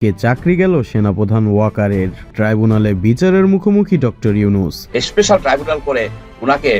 কে চাকরি গেল সেনাপ্রধান ওয়াকারের, ট্রাইব্যুনালে বিচারের মুখোমুখি ডক্টর ইউনূস। স্পেশাল ট্রাইব্যুনাল করে উনাকে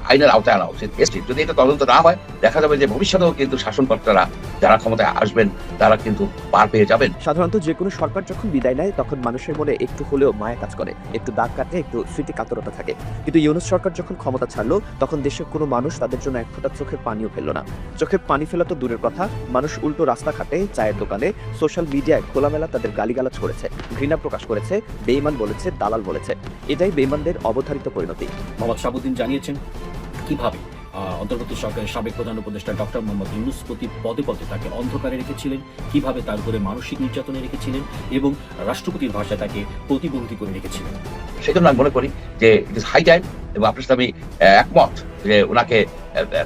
আইনের আওতায় আনা উচিত। যদি এটা তদন্ত না হয়, দেখা যাবে যে ভবিষ্যতেও কিন্তু শাসনকর্তারা যারা ক্ষমতায় আসবেন তারা কিন্তু পার পেয়ে যাবেন। সাধারণত যে কোনো সরকার যখন বিদায় নেয় তখন মানুষের মনে একটু হলেও মায়া কাজ করে, একটু দাগ কাটে, একটু স্মৃতি কাতরতা থাকে। কিন্তু ইউনূস সরকার যখন ক্ষমতা ছাড়লো তখন দেশের কোনো মানুষ তাদের জন্য এক ফোঁটা চোখের পানিও ফেললো না। চোখে পানি ফেলা তো দূরের কথা, মানুষ উল্টো রাস্তাঘাটে, চায়ের দোকানে, সোশ্যাল মিডিয়ায় খোলামেলা তাদের গালিগালাজ করেছে, ঘৃণা প্রকাশ করেছে, বেঈমান বলেছে, দালাল বলেছে। এটাই বেঈমানদের অবধারিত পরিণতি। মোহাম্মদ শাহাবুদ্দিন জানিয়েছেন কিভাবে অন্তর্বর্তী সরকারের সাবেক প্রধান উপদেষ্টা ডক্টর মোহাম্মদ ইউনূস প্রতি পদে পদে তাকে অন্ধকারে রেখেছিলেন, কিভাবে তার উপরে মানসিক নির্যাতনে রেখেছিলেন এবং রাষ্ট্রপতির ভাষায় তাকে প্রতিবন্ধী করে রেখেছিলেন। সেই জন্য আমি মনে করি যে ইট ইজ হাই টাইম, এবং আপনার সাথে আমি একমত যে ওনাকে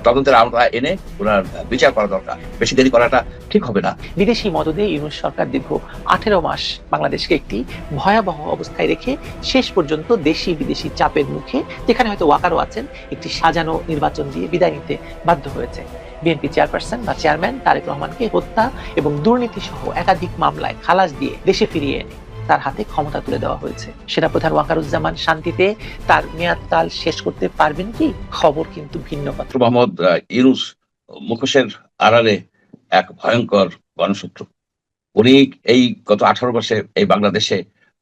তদন্তের আওতায় এনে ওনার বিচার করা দরকার। বেশি দেরি করাটা ঠিক হবে না। বিদেশি মদদে ইউনূস সরকার দীর্ঘ 18 মাস বাংলাদেশকে একটি ভয়াবহ অবস্থায় রেখে শেষ পর্যন্ত দেশি বিদেশি চাপের মুখে, যেখানে হয়তো ওয়াকারও আছেন, একটি সাজানো নির্বাচন দিয়ে বিদায় নিতে বাধ্য হয়েছে। বিএনপি চেয়ারপারসন বা চেয়ারম্যান তারেক রহমানকে হত্যা এবং দুর্নীতি সহ একাধিক মামলায় খালাস দিয়ে দেশে ফিরিয়ে এনে তার হাতে ক্ষমতা তুলে দেওয়া হয়েছে। সেনাপ্রধান ওয়াকারুজ্জামান শান্তিতে তার মেয়াদকাল শেষ করতে পারবেন কি? খবর কিন্তু ভিন্ন কথা। মোহাম্মদ ইউনূস মুখোশের আড়ালে এক ভয়ঙ্কর গণশত্রু। উনি এই গত 18 বছরে এই বাংলাদেশে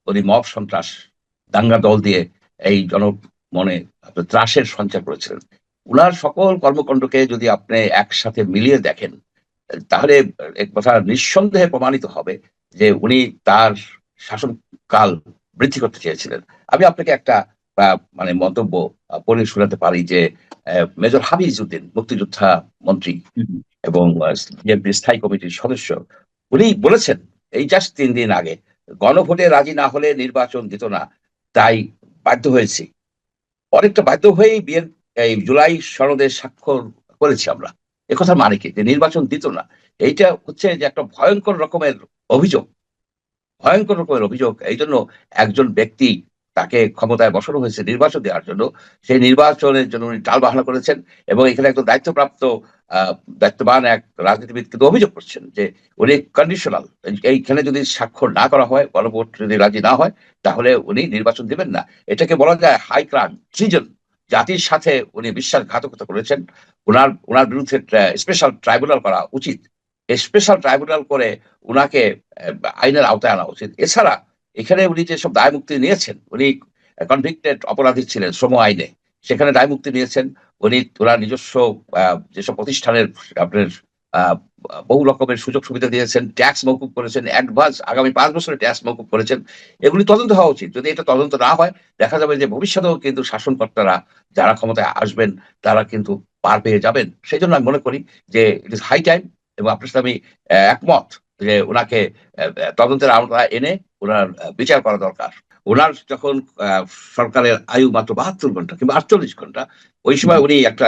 উনি মব সন্ত্রাস, দাঙ্গা দল দিয়ে এই জনমনে ত্রাসের সঞ্চার করেছিলেন। উনার সকল কর্মকাণ্ডকে যদি আপনি একসাথে মিলিয়ে দেখেন, তাহলে এক কথা নিঃসন্দেহে প্রমাণিত হবে যে উনি তার শাসনকাল বৃদ্ধি করতে চেয়েছিলেন। আমি আপনাকে একটা মানে মন্তব্য পড়ে শোনাতে পারি যে মেজর হাফিজউদ্দিন, মুক্তিযোদ্ধা মন্ত্রী এবং বিএনপির স্থায়ী কমিটির সদস্য, উনি বলেছেন এই জাস্ট 3 দিন আগে, গণভোটে রাজি না হলে নির্বাচন দিত না, তাই বাধ্য হয়েছি। অনেকটা বাধ্য হয়েই এই জুলাই সনদে স্বাক্ষর করেছি আমরা। একথা মানে কি যে নির্বাচন দিত না? এইটা হচ্ছে যে একটা ভয়ঙ্কর রকমের অভিযোগ, ভয়ঙ্কর রকমের অভিযোগ। এই জন্য একজন ব্যক্তি, তাকে ক্ষমতায় বসানো হয়েছে নির্বাচন দেওয়ার জন্য, সেই নির্বাচনের জন্য উনি টালবাহানা করেছেন। এবং এখানে একজন দায়িত্বপ্রাপ্ত দায়িত্ববান এক রাজনীতিবিদ কিন্তু অভিযোগ করছেন যে উনি কন্ডিশনাল, এইখানে যদি স্বাক্ষর না করা হয়, গণভোট যদি রাজি না হয়, তাহলে উনি নির্বাচন দেবেন না। এটাকে বলা যায় হাই ক্রাইম, ট্রিজন। জাতির সাথে উনি বিশ্বাসঘাতকতা করেছেন। ওনার বিরুদ্ধে স্পেশাল ট্রাইব্যুনাল করা উচিত। স্পেশাল ট্রাইব্যুনাল করে উনাকে আইনের আওতায় আনা উচিত। এছাড়া এখানে উনি যেসব দায় মুক্তি নিয়েছেন, উনি কনভিক্টেড অপরাধী ছিলেন শ্রম আইনে, সেখানে দায় মুক্তি নিয়েছেন। ওনার নিজস্ব যেসব প্রতিষ্ঠানের আপনার বহু রকমের সুযোগ সুবিধা দিয়েছেন, ট্যাক্স মওকুফ করেছেন, অ্যাডভান্স আগামী 5 বছরের ট্যাক্স মওকুফ করেছেন। এগুলি তদন্ত হওয়া উচিত। যদি এটা তদন্ত না হয়, দেখা যাবে যে ভবিষ্যতেও কিন্তু শাসনকর্তারা যারা ক্ষমতায় আসবেন তারা কিন্তু পার পেয়ে যাবেন। সেই জন্য আমি মনে করি যে ইট ইজ হাই টাইম, এবং আপনার সাথে আমি একমত যে ওনাকে তদন্তের আওতায় এনে ওনার বিচার করা দরকার। ওনার যখন সরকারের আয়ু মাত্র 72 ঘন্টা কিংবা 48 ঘন্টা, ওই সময় উনি একটা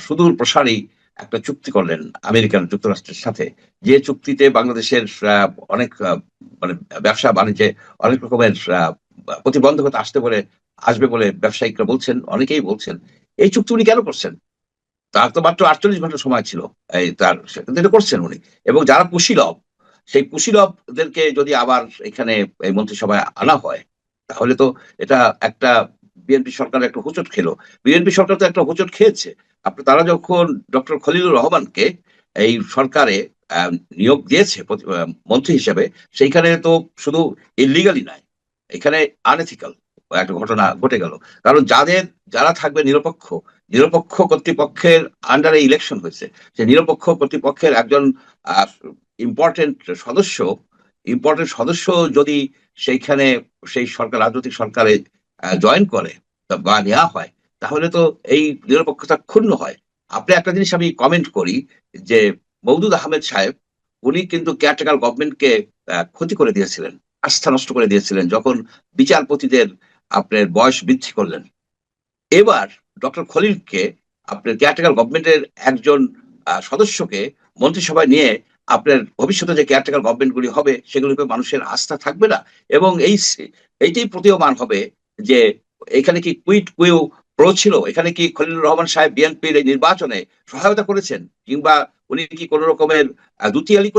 সুদূর প্রসারী একটা চুক্তি করলেন আমেরিকান যুক্তরাষ্ট্রের সাথে, যে চুক্তিতে বাংলাদেশের অনেক মানে ব্যবসা বাণিজ্যে অনেক রকমের প্রতিবন্ধকতা আসবে বলে ব্যবসায়িকরা বলছেন, অনেকেই বলছেন। এই চুক্তি উনি কেন করছেন? তার তো মাত্র 48 ঘন্টা সময় ছিল। এই তার এটা করছেন উনি। এবং যারা কুশীলব, সেই কুশীলবদেরকে যদি আবার এখানে এই মন্ত্রিসভায় আনা হয়, তাহলে তো এটা একটা বিএনপি সরকার একটা হোঁচট খেলো। বিএনপি সরকার তো একটা হোঁচট খেয়েছে। তারা যখন ডক্টর খলিলুর রহমানকে এই সরকারে নিয়োগ দিয়েছে মন্ত্রী হিসেবে, সেইখানে তো শুধু ইলিগালি নয়, এখানে আনএথিক্যাল একটা ঘটনা ঘটে গেল। কারণ যারা থাকবে নিরপেক্ষ কর্তৃপক্ষের আন্ডারে ইলেকশন হয়েছে, সেই নিরপেক্ষ কর্তৃপক্ষের একজন ইম্পর্টেন্ট সদস্য যদি সেইখানে সেই রাজনৈতিক সরকারে জয়েন করে বা নেওয়া হয়, তাহলে তো এই নিরপেক্ষতা ক্ষুণ্ণ হয়। আপনি একটা জিনিস আমি কমেন্ট করি যে মওদুদ আহমেদ সাহেব, উনি কিন্তু কেয়ারটেকার গভর্নমেন্টকে ক্ষতি করে দিয়েছিলেন, আস্থা নষ্ট করে দিয়েছিলেন যখন বিচারপতিদের আপনার বয়স বৃদ্ধি করলেন। এবার ডক্টর খলিলকে আপনার কেয়ারটেকার গভর্নমেন্টের একজন সদস্যকে মন্ত্রিসভায় নিয়ে আপনার ভবিষ্যতে যে কেয়ারটেকার গভর্নমেন্ট গুলি হবে, সেগুলিতে মানুষের আস্থা থাকবে না। এবং এইটাই প্রতীয়মান হবে যে এখানে কি কুইট কুইউ প্রো ছিল, এখানে কি খলিলুর রহমান সাহেব বিএনপির এই নির্বাচনে সহায়তা করেছেন, কিংবা উনি কি কোন রকমের দুতিয়ালি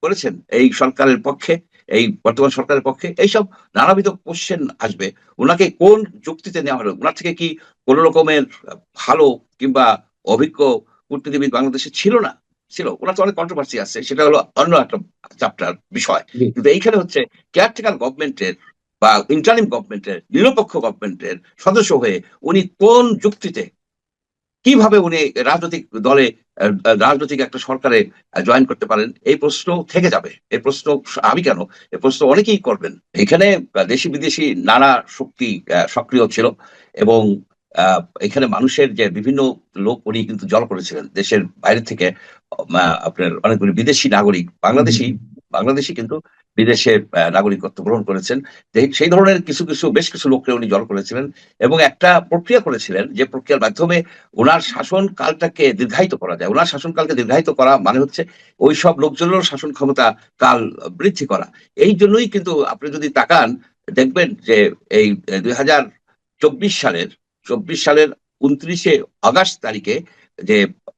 করেছেন এই সরকারের পক্ষে। এই বর্তমান সরকারের পক্ষে? এইসব নানাবিধ কোশ্চেন আসবে। ওনাকে কোন যুক্তিতে নেওয়া হলো? ওনার থেকে কি কোন রকমের ভালো কিংবা অভিজ্ঞ কূটনীতিবিদ বাংলাদেশে ছিল না? ছিল। ওনার তো অনেক কন্ট্রোভার্সি আছে। সেটা হলো অন্য একটা চ্যাপ্টার বিষয়। কিন্তু এইখানে হচ্ছে কেয়ারটেকার গভর্নমেন্টের বা ইন্টারিম গভর্নমেন্টের নিরপেক্ষ গভর্নমেন্টের সদস্য হয়ে উনি কোন যুক্তিতে কিভাবে উনি রাজনৈতিক দলে রাজনৈতিক একটা সরকারে জয়েন করতে পারেন? এই প্রশ্ন থেকে যাবে। এই প্রশ্ন আমি কেন, এই প্রশ্ন অনেকেই করবেন। এখানে দেশি বিদেশি নানা শক্তি সক্রিয় ছিল এবং এখানে মানুষের যে বিভিন্ন লোক উনি কিন্তু জড়ো করেছিলেন দেশের বাইরে থেকে। আপনার অনেকগুলি বিদেশি নাগরিক বাংলাদেশি কিন্তু বিদেশে নাগরিকত্ব গ্রহণ করেছেন। সেই ধরনের বেশ কিছু লোককে উনি জড়ো করেছিলেন এবং একটা প্রক্রিয়া করেছিলেন, যে প্রক্রিয়ার মাধ্যমে ওনার শাসনকালটাকে দীর্ঘায়িত করা যায়। ওনার শাসনকালকে দীর্ঘায়িত করা মানে হচ্ছে ওই সব লোকজনেরও শাসন ক্ষমতা কাল বৃদ্ধি করা। এই জন্যই কিন্তু আপনি যদি তাকান দেখবেন যে এই 2024 সালের 29শে আগস্ট তারিখে যে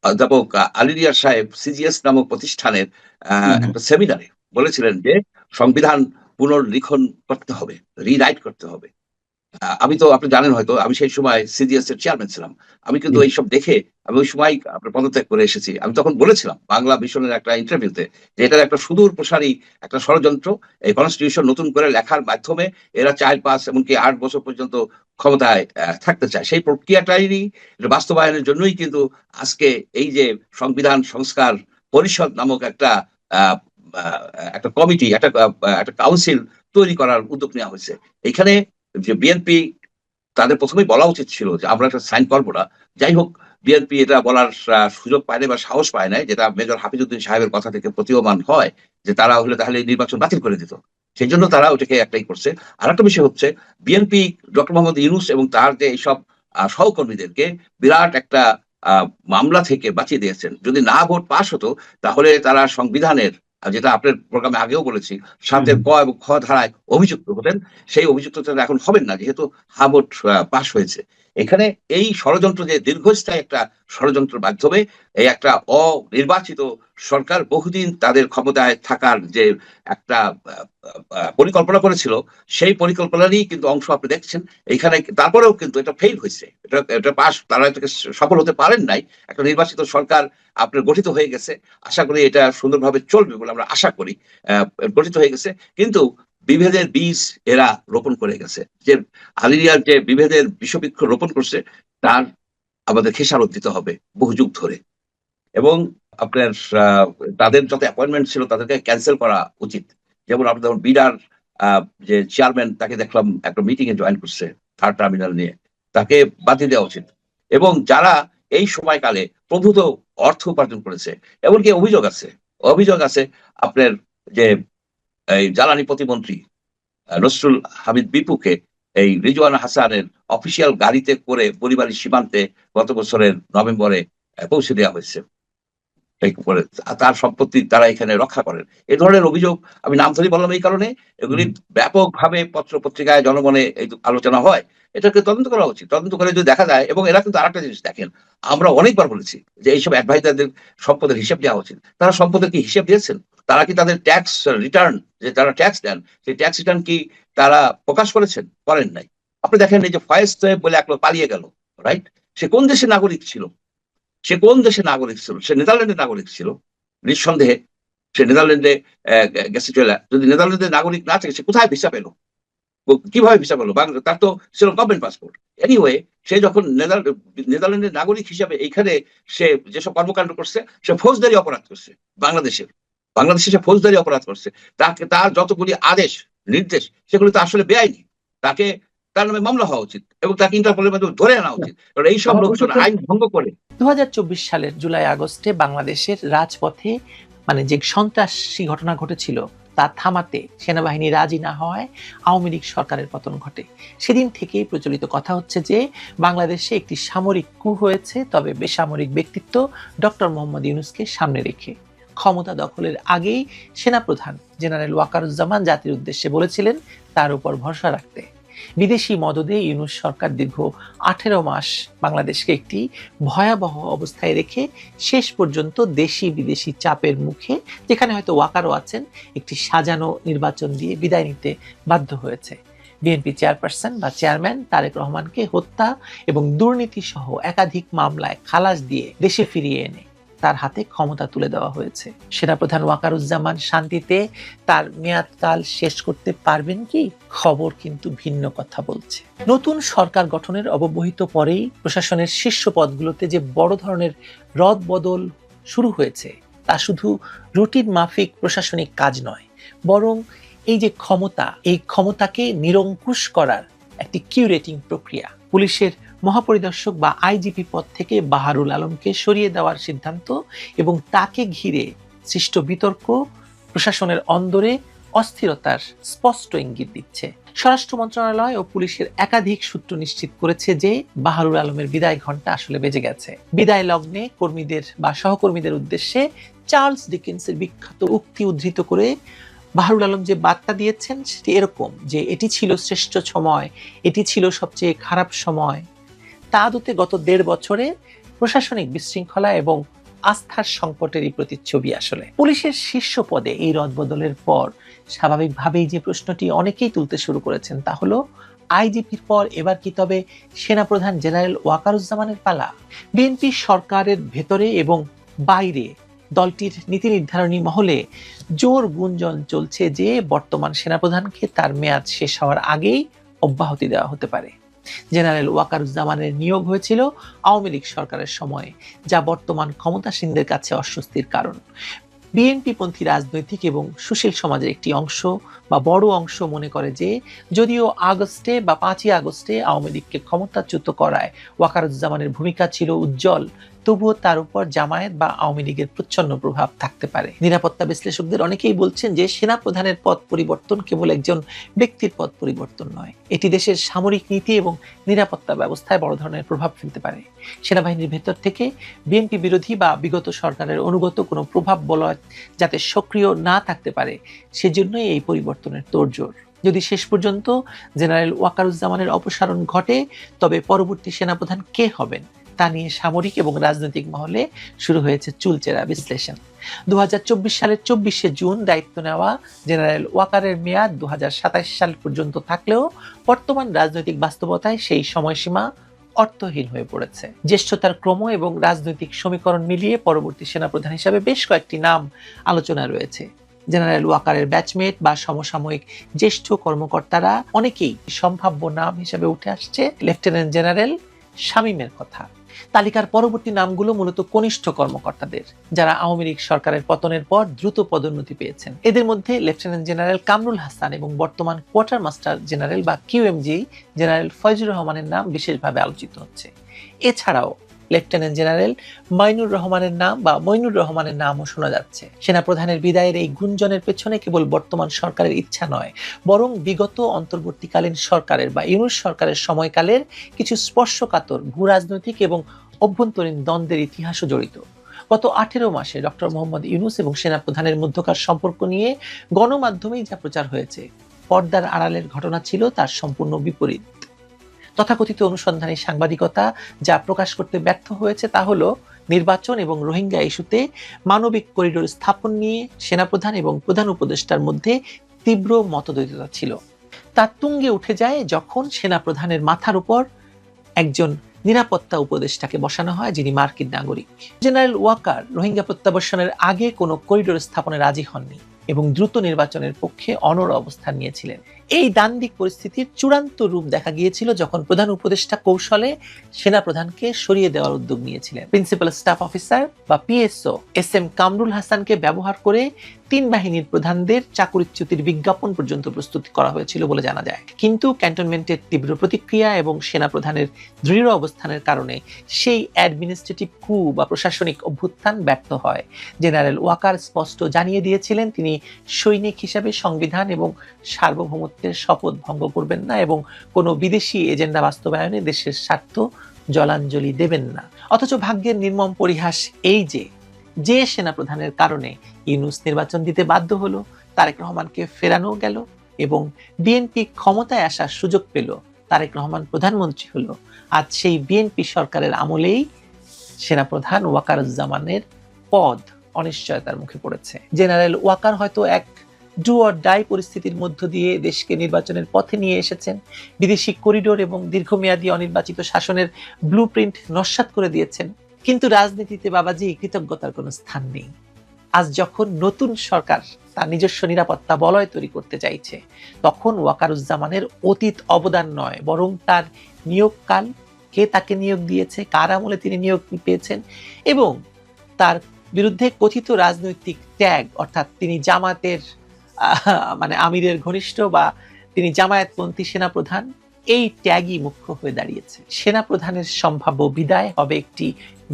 অধ্যাপক আলী রিয়াজ সাহেব সিজিএস নামক প্রতিষ্ঠানের একটা সেমিনারে বলেছিলেন যে সংবিধান পুনর্লিখন করতে হবে, রিরাইট করতে হবে। আমি তো আপনি জানেন হয়তো আমি সেই সময় সিজিএস এর চেয়ারম্যান ছিলাম। আমি কিন্তু এইসব দেখে আমি ওই সময় আপনার পদত্যাগ করে এসেছি। আমি তখন বলেছিলাম বাংলা ভিশনের একটা ইন্টারভিউতে যে এটার একটা সুদূর প্রসারী একটা ষড়যন্ত্র। এই কনস্টিটিউশন নতুন করে লেখার মাধ্যমে এরা 4-5 এমনকি 8 বছর পর্যন্ত ক্ষমতায় থাকতে চায়। সেই প্রক্রিয়াটারই বাস্তবায়নের জন্যই কিন্তু আজকে এই যে সংবিধান সংস্কার পরিষদ নামক একটা একটা কমিটি, একটা কাউন্সিল তৈরি করার উদ্যোগ নেওয়া হয়েছে। এখানে যে বিএনপি তাদের প্রথমেই বলা উচিত ছিল যে আমরা একটা সাইন করবো না। যাই হোক, বিএনপি এটা বলার সুযোগ পায় নাই বা সাহস পায় নাই, যেটা মেজর হাফিজউদ্দিন সাহেবের কথা থেকে প্রতীয়মান হয় যে তারা হলে তাহলে নির্বাচন বাতিল করে দিত। সেই জন্য তারা ওটাকে একটাই করছে। আর একটা বিষয় হচ্ছে বিএনপি ডক্টর মোহাম্মদ ইউনূস এবং তার যে এইসব সহকর্মীদেরকে বিরাট একটা মামলা থেকে বাঁচিয়ে দিয়েছেন। যদি না ভোট পাস হতো তাহলে তারা সংবিধানের, যেটা আপনার প্রোগ্রামে আগেও বলেছি, 7 ক এবং খ ধারায় অভিযুক্ত হতেন। সেই অভিযুক্ত এখন হবেন না, যেহেতু ভোট পাস হয়েছে। এখানে এই ষড়যন্ত্র যে দীর্ঘস্থায়ী একটা ষড়যন্ত্রের মাধ্যমে এই একটা অনির্বাচিত সরকার বহুদিন তাদের ক্ষমতায় থাকার যে একটা পরিকল্পনা করেছিল, সেই পরিকল্পনারই কিন্তু অংশ আপনি দেখছেন এইখানে। তারপরেও কিন্তু এটা ফেল হয়েছে, এটা পাস, তারা এটাকে সফল হতে পারেন নাই। একটা নির্বাচিত সরকার আপনার গঠিত হয়ে গেছে, আশা করি এটা সুন্দরভাবে চলবে বলে আমরা আশা করি। গঠিত হয়ে গেছে, কিন্তু বিভেদের বীজ এরা রোপণ করে গেছে। যে আলী রিয়াজ যে বিভেদের বিষবৃক্ষ রোপণ করছে তার আমাদের খেসারত দিতে হবে বহু যুগ ধরে। এবং আপনার তাদের যত অ্যাপয়েন্টমেন্ট ছিল তাদেরকে ক্যান্সেল করা উচিত। যেমন আপনি যেমন বিডার যে চেয়ারম্যান, তাকে দেখলাম একটা মিটিং এ জয়েন করছে 3rd টার্মিনাল নিয়ে, তাকে বাতিল দেওয়া উচিত। এবং যারা এই সময়কালে প্রভূত অর্থ উপার্জন করেছে, এমনকি অভিযোগ আছে আপনার যে এই জ্বালানি প্রতিমন্ত্রী নসরুল হামিদ বিপুকে এই রিজওয়ানা হাসানের অফিসিয়াল গাড়িতে করে পরিবারের সীমান্তে গত বছরের নভেম্বরে পৌঁছে দেওয়া হয়েছে। তার সম্পত্তি তারা এখানে রক্ষা করেন। এ ধরনের অভিযোগ আমি নাম ধরে বললাম এই কারণে, এগুলি ব্যাপকভাবে পত্র পত্রিকায় জনমনে এই আলোচনা হয়। এটাকে তদন্ত করা উচিত। তদন্ত করে যদি দেখা যায়, এবং এরা কিন্তু আরেকটা জিনিস দেখেন, আমরা অনেকবার বলেছি যে এইসব অ্যাডভাইজারদের সম্পদের হিসেব দেওয়া উচিত। তারা সম্পদের কি হিসেব দিয়েছেন? তারা কি তাদের ট্যাক্স রিটার্ন, যে তারা ট্যাক্স দেন, সেই ট্যাক্স রিটার্ন কি তারা প্রকাশ করেছেন? করেন নাই। আপনি দেখেন এই যে ফয়েজ সাহেব বলে এক লোক পালিয়ে গেল, রাইট? সে কোন দেশের নাগরিক ছিল? সে নেদারল্যান্ডের নাগরিক ছিল নিঃসন্দেহে। সে নেদারল্যান্ডে গেছে চলে। যদি নেদারল্যান্ডের নাগরিক না থাকে, সে কোথায় ভিসা পেল? কিভাবে ভিসা পেল? তার তো ছিল গভর্নমেন্ট পাসপোর্ট। এনিওয়ে, সে যখন নেদারল্যান্ডের নাগরিক হিসাবে এইখানে সে যেসব কর্মকাণ্ড করছে, সে ফৌজদারি অপরাধ করছে। বাংলাদেশে সে ফৌজদারি অপরাধ করছে। তার যতগুলি আদেশ নির্দেশ, সেগুলি তো আসলে বেআইনি। তার নামে মামলা হওয়া উচিত এবং তাকে ইন্টারপোলের মাধ্যমে ধরে আনা উচিত। কারণ এইসব লোকজন আইন ভঙ্গ করে। 2024 সালের জুলাই আগস্টে বাংলাদেশের রাজপথে যে সন্ত্রাসী ঘটনা ঘটেছিল তা থামাতে সেনাবাহিনী রাজি না হওয়ায় আওয়ামী লীগ সরকারের পতন ঘটে। সেদিন থেকেই প্রচলিত কথা হচ্ছে যে বাংলাদেশে একটি সামরিক কূ হয়েছে, তবে বেসামরিক ব্যক্তিত্ব ডক্টর মোহাম্মদ ইউনূসকে সামনে রেখে। ক্ষমতা দখলের আগেই সেনাপ্রধান জেনারেল ওয়াকারুজ্জামান জাতির উদ্দেশ্যে বলেছিলেন তার উপর ভরসা রাখতে। বিদেশি মদদে ইউনূস সরকার দীর্ঘ 18 মাস বাংলাদেশকে একটি ভয়াবহ অবস্থায় রেখে শেষ পর্যন্ত দেশি বিদেশি চাপের মুখে, যেখানে হয়তো ওয়াকারও আছেন, একটি সাজানো নির্বাচন দিয়ে বিদায় নিতে বাধ্য হয়েছে। বিএনপি চেয়ারপারসন বা চেয়ারম্যান তারেক রহমানকে হত্যা এবং দুর্নীতি সহ একাধিক মামলায় খালাস দিয়ে দেশে ফিরিয়ে এনে তার হাতে ক্ষমতা তুলে দেওয়া হয়েছে। সেনাপ্রধান ওয়াকারুজ্জামান শান্তিতে তার মেয়াদকাল শেষ করতে পারবেন কি? খবর কিন্তু ভিন্ন কথা বলছে। নতুন সরকার গঠনের অব্যবহিত পরেই প্রশাসনের শীর্ষ পদগুলোতে যে বড় ধরনের রদবদল শুরু হয়েছে তা শুধু রুটিন মাফিক প্রশাসনিক কাজ নয়, বরং এই যে ক্ষমতা, এই ক্ষমতাকে নিরঙ্কুশ করার একটি কিউরেটিং প্রক্রিয়া। পুলিশের মহাপরিদর্শক বা আইজিপি পদ থেকে বাহারুল আলমকে সরিয়ে দেওয়ার সিদ্ধান্ত এবং তাকে ঘিরে সৃষ্ট বিতর্ক প্রশাসনের অন্দরে অস্থিরতার স্পষ্ট ইঙ্গিত দিচ্ছে। স্বরাষ্ট্র মন্ত্রণালয় ও পুলিশের একাধিক সূত্র নিশ্চিত করেছে যে বাহারুল আলমের বিদায় ঘণ্টা আসলে বেজে গেছে। বিদায় লগ্নে কর্মীদের বা সহকর্মীদের উদ্দেশ্যে চার্লস ডিকেন্সের বিখ্যাত উক্তি উদ্ধৃত করে বাহারুল আলম যে বার্তা দিয়েছেন সেটি এরকম যে এটি ছিল শ্রেষ্ঠ সময়, এটি ছিল সবচেয়ে খারাপ সময়। তা আদতে গত 1.5 বছরে প্রশাসনিক বিশৃঙ্খলা এবং আস্থার সংকটেরই প্রতিচ্ছবি। আসলে পুলিশের শীর্ষ পদে এই রদবদলের পর স্বাভাবিকভাবেই যে প্রশ্নটি অনেকেই তুলতে শুরু করেছেন তা হলো, আইজিপির পর এবার কি তবে সেনাপ্রধান জেনারেল ওয়াকারুজ্জামানের পালা? বিএনপি সরকারের ভেতরে এবং বাইরে দলটির নীতি নির্ধারণী মহলে জোর গুঞ্জন চলছে যে বর্তমান সেনাপ্রধানকে তার মেয়াদ শেষ হওয়ার আগেই অব্যাহতি দেওয়া হতে পারে। জেনারেল ওয়াকারুজ্জামানের নিয়োগ হয়েছিল আওয়ামী লীগ সরকারের সময়ে, যা বর্তমান ক্ষমতাসীনদের কাছে অস্বস্তির কারণ। বিএনপি পন্থী রাজনৈতিক এবং সুশীল সমাজের একটি অংশ বা বড় অংশ মনে করে যে যদিও আগস্টে বা 5ই আগস্টে আওয়ামী লীগকে ক্ষমতাচ্যুত করায় ওয়াকারুজ্জামানের ভূমিকা ছিল উজ্জ্বল, তবুও তার উপর জামায়াত বা আওয়ামী লীগের প্রচ্ছন্ন প্রভাব থাকতে পারে। নিরাপত্তা বিশ্লেষকদের অনেকেই বলছেন যে সেনাপ্রধানের পদ পরিবর্তন কেবল একজন ব্যক্তির পদ পরিবর্তন নয়, এটি দেশের সামরিক নীতি এবং নিরাপত্তা ব্যবস্থায় বড় ধরনের প্রভাব ফেলতে পারে। সেনাবাহিনীর ভেতর থেকে বিএনপি বিরোধী বা বিগত সরকারের অনুগত কোনো প্রভাব বলয় যাতে সক্রিয় না থাকতে পারে, সেজন্যই এই পরিবর্তনের তোড়জোড়। যদি শেষ পর্যন্ত জেনারেল ওয়াকারুজ্জামানের অপসারণ ঘটে, তবে পরবর্তী সেনাপ্রধান কে হবেন তা নিয়ে সামরিক এবং রাজনৈতিক মহলে শুরু হয়েছে চুলচেরা বিশ্লেষণ। 2024 সালের 24শে জুন দায়িত্ব নেওয়া জেনারেল ওয়াকারের মেয়াদ 2027 সাল পর্যন্ত থাকলেও বর্তমান রাজনৈতিক বাস্তবতায় সেই সময়সীমা অর্থহীন হয়ে পড়েছে। জ্যেষ্ঠতার ক্রম এবং রাজনৈতিক সমীকরণ মিলিয়ে পরবর্তী সেনাপ্রধান হিসাবে বেশ কয়েকটি নাম আলোচনা রয়েছে। জেনারেল ওয়াকারের ব্যাচমেট বা সমসাময়িক জ্যেষ্ঠ কর্মকর্তারা অনেকেই সম্ভাব্য নাম হিসেবে উঠে আসছে লেফটেন্যান্ট জেনারেল শামীমের কথা। তালিকার পরবর্তী নামগুলো মূলত কনিষ্ঠ কর্মকর্তাদের, যারা আওয়ামী লীগ সরকারের পতনের পর দ্রুত পদোন্নতি পেয়েছেন। এদের মধ্যে লেফটেন্যান্ট জেনারেল কামরুল হাসান এবং বর্তমান কোয়ার্টার মাস্টার জেনারেল বা কিউএমজি জেনারেল ফয়জুর রহমানের নাম বিশেষভাবে আলোচিত হচ্ছে। এছাড়াও লেফটেন্যান্ট জেনারেল মাইনুর রহমানের নাম বা মইনুর রহমানের নামও শোনা যাচ্ছে। সেনাপ্রধানের বিদায়ের এই গুঞ্জনের পেছনে কেবল বর্তমান সরকারের ইচ্ছা নয়, বরং বিগত অন্তর্বর্তীকালীন সরকারের বা ইউনূস সরকারের সময়কালের কিছু স্পর্শকাতর ভূ রাজনৈতিক এবং অভ্যন্তরীণ দ্বন্দ্বের ইতিহাসও জড়িত। গত 18 মাসে ডক্টর মোহাম্মদ ইউনূস এবং সেনাপ্রধানের মধ্যকার সম্পর্ক নিয়ে গণমাধ্যমেই যা প্রচার হয়েছে, পর্দার আড়ালের ঘটনা ছিল তার সম্পূর্ণ বিপরীত। তথাকথিত অনুসন্ধানী সাংবাদিকতা যা প্রকাশ করতে ব্যর্থ হয়েছে তা হলো নির্বাচন এবং রোহিঙ্গা ইস্যুতে মানবিক করিডোর স্থাপন নিয়ে সেনাপ্রধান এবং প্রধান উপদেষ্টার মধ্যে তীব্র মতদ্বৈধতা ছিল। তা তুঙ্গে উঠে যায় যখন সেনাপ্রধানের মাথার উপর একজন নিরাপত্তা উপদেষ্টাকে বসানো হয় যিনি মার্কিন নাগরিক। জেনারেল ওয়াকার রোহিঙ্গা প্রত্যাবর্ষণের আগে কোনো করিডোর স্থাপনে রাজি হননি এবং দ্রুত নির্বাচনের পক্ষে অনড় অবস্থান নিয়েছিলেন। এই দ্বান্দ্বিক পরিস্থিতির চূড়ান্ত রূপ দেখা গিয়েছিল যখন প্রধান উপদেষ্টা কৌশলে সেনাপ্রধানকে সরিয়ে দেওয়ার উদ্যোগ নিয়েছিলেন। প্রিন্সিপাল স্টাফ অফিসার বা পিএসও এসএম কামরুল হাসানকে ব্যবহার করে 3 বাহিনীর প্রধানদের চাকরিচ্যুতির বিজ্ঞাপন পর্যন্ত প্রস্তুত করা হয়েছিল বলে জানা যায়। কিন্তু ক্যান্টনমেন্টের তীব্র প্রতিক্রিয়া এবং সেনাপ্রধানের দৃঢ় অবস্থানের কারণে সেই অ্যাডমিনিস্ট্রেটিভ কু বা প্রশাসনিক অভ্যুত্থান ব্যর্থ হয়। জেনারেল ওয়াকার স্পষ্ট জানিয়ে দিয়েছিলেন তিনি সৈনিক হিসাবে সংবিধান এবং সার্বভৌমত্বের শপথ ভঙ্গ করবেন না এবং কোনো বিদেশি এজেন্ডা বাস্তবায়নে দেশের স্বার্থ জলাঞ্জলি দেবেন না। অথচ ভাগ্যের নির্মম পরিহাস এই যে সেনাপ্রধানের কারণে ইউনূস নির্বাচন দিতে বাধ্য হলো, তারেক রহমানকে ফেরানো গেল এবং বিএনপি ক্ষমতায় আসার সুযোগ পেল, তারেক রহমান প্রধানমন্ত্রী হলো, আজ সেই বিএনপি সরকারের আমলেই সেনাপ্রধান ওয়াকারুজ্জামানের পদ অনিশ্চয়তার মুখে পড়েছে। জেনারেল ওয়াকার হয়তো এক ডু অর ডাই পরিস্থিতির মধ্য দিয়ে দেশকে নির্বাচনের পথে নিয়ে এসেছেন, বিদেশি করিডোর এবং দীর্ঘমেয়াদী অনির্বাচিত শাসনের ব্লুপ্রিন্ট নস্যাৎ করে দিয়েছেন। কিন্তু রাজনীতিতে বাবাজি কৃতজ্ঞতার কোনো স্থান নেই। আজ যখন নতুন সরকার তার নিজস্ব নিরাপত্তা বলয় তৈরি করতে চাইছে, তখন ওয়াকারুজ্জামানের অতীত অবদান নয়, বরং তার নিয়োগকাল, কে তাকে নিয়োগ দিয়েছে, কার আমলে তিনি নিয়োগ পেয়েছেন, এবং তার বিরুদ্ধে কথিত রাজনৈতিক ত্যাগ, অর্থাৎ তিনি জামাতের মানে আমিরের ঘনিষ্ঠ বা তিনি জামায়াতপন্থী সেনাপ্রধান, এই ত্যাগই মুখ্য হয়ে দাঁড়িয়েছে। সেনাপ্রধানের সম্ভাব্য বিদায় হবে একটি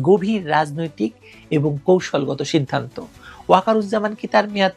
গভীর রাজনৈতিক এবং কৌশলগত সিদ্ধান্ত। ওয়াকারুজ্জামান কি তার মেয়াদ